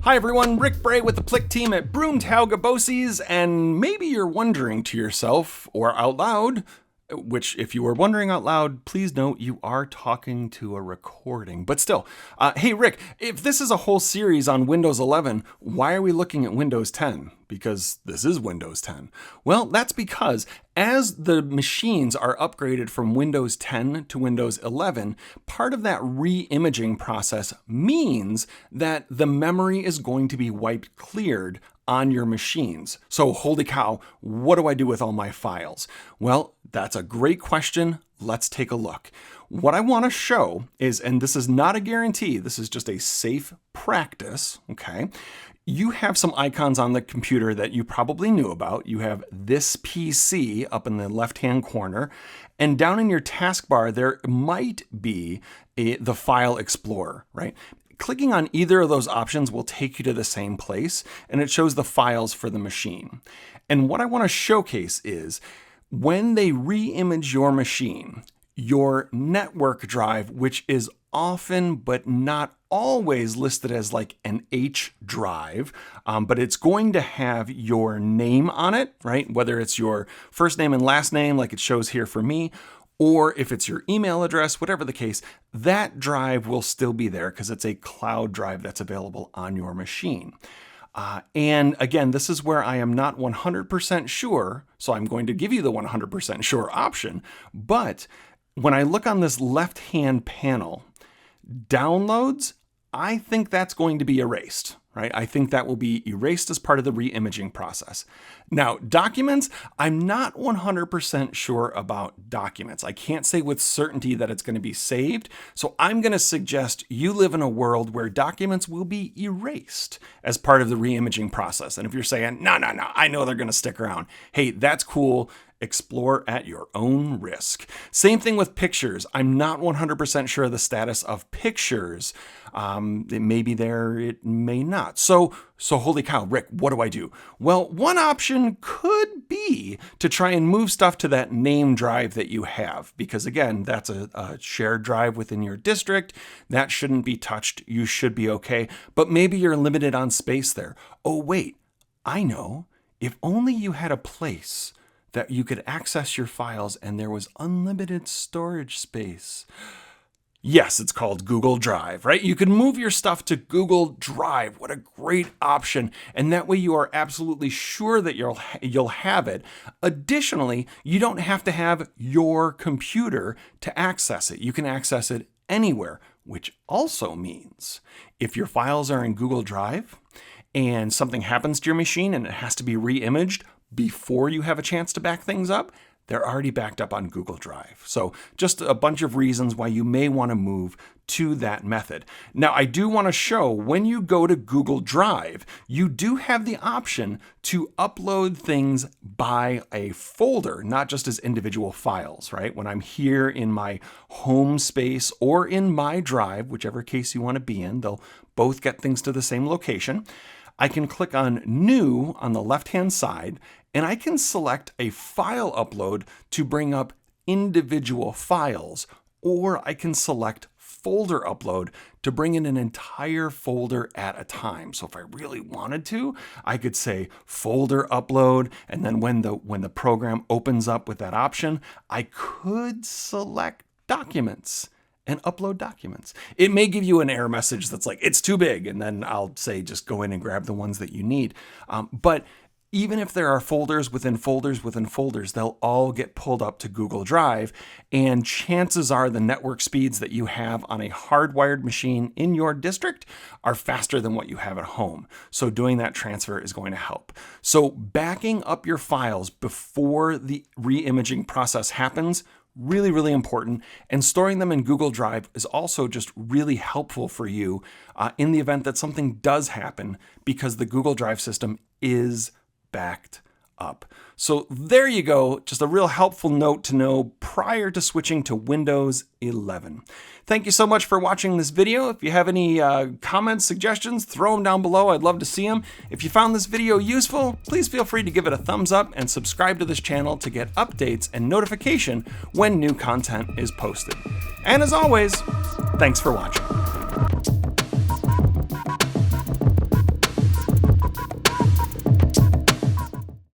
Hi everyone, Rick Bray with the Plick team at Broomtauga Bosies, and maybe you're wondering to yourself, or out loud, which if you were wondering out loud, please note you are talking to a recording. But still, hey Rick, if this is a whole series on Windows 11, why are we looking at Windows 10? Because this is Windows 10. Well, that's because as the machines are upgraded from Windows 10 to Windows 11, part of that re-imaging process means that the memory is going to be wiped cleared on your machines. So holy cow, what do I do with all my files? Well, that's a great question. Let's take a look. What I want to show is, and this is not a guarantee, this is just a safe practice, okay? You have some icons on the computer that you probably knew about. You have this PC up in the left-hand corner, and down in your taskbar, there might be the File Explorer, right? Clicking on either of those options will take you to the same place, and it shows the files for the machine. And what I want to showcase is when they re-image your machine, your network drive, which is often but not always listed as like an H drive, but it's going to have your name on it, right? Whether it's your first name and last name, like it shows here for me, or if it's your email address, whatever the case, that drive will still be there because it's a cloud drive that's available on your machine. And again, this is where I am not 100% sure, so I'm going to give you the 100% sure option. But when I look on this left-hand panel, downloads, I think that's going to be erased, right? I think that will be erased as part of the re-imaging process. Now, documents, I'm not 100% sure about documents. I can't say with certainty that it's going to be saved, so I'm going to suggest you live in a world where documents will be erased as part of the re-imaging process. And if you're saying, no, I know they're going to stick around, hey, that's cool. Explore at your own risk. Same thing with pictures. I'm not 100% sure of the status of pictures. It may be there, it may not. So holy cow, Rick, what do I do? Well, one option could be to try and move stuff to that name drive that you have, because again, that's a shared drive within your district. That shouldn't be touched. You should be okay. But maybe you're limited on space there. Oh, wait, I know. If only you had a place that you could access your files and there was unlimited storage space. Yes, it's called Google Drive, right? You can move your stuff to Google Drive. What a great option. And that way you are absolutely sure that you'll have it. Additionally, you don't have to have your computer to access it. You can access it anywhere, which also means if your files are in Google Drive and something happens to your machine and it has to be re-imaged, before you have a chance to back things up, they're already backed up on Google Drive. So just a bunch of reasons why you may want to move to that method. Now, I do want to show when you go to Google Drive, you do have the option to upload things by a folder, not just as individual files, right? When I'm here in my home space or in my drive, whichever case you want to be in, they'll both get things to the same location. I can click on New on the left-hand side, and I can select a file upload to bring up individual files, or I can select folder upload to bring in an entire folder at a time. So if I really wanted to, I could say folder upload, and then when the program opens up with that option, I could select documents and upload documents. It may give you an error message that's like, it's too big. And then I'll say, just go in and grab the ones that you need. But even if there are folders within folders within folders, they'll all get pulled up to Google Drive. And chances are the network speeds that you have on a hardwired machine in your district are faster than what you have at home. So doing that transfer is going to help. So backing up your files before the re-imaging process happens, really, really important. And storing them in Google Drive is also just really helpful for you in the event that something does happen, because the Google Drive system is backed up. So there you go. Just a real helpful note to know prior to switching to Windows 11. Thank you so much for watching this video. If you have any comments, suggestions, throw them down below. I'd love to see them. If you found this video useful, please feel free to give it a thumbs up and subscribe to this channel to get updates and notification when new content is posted. And as always, thanks for watching.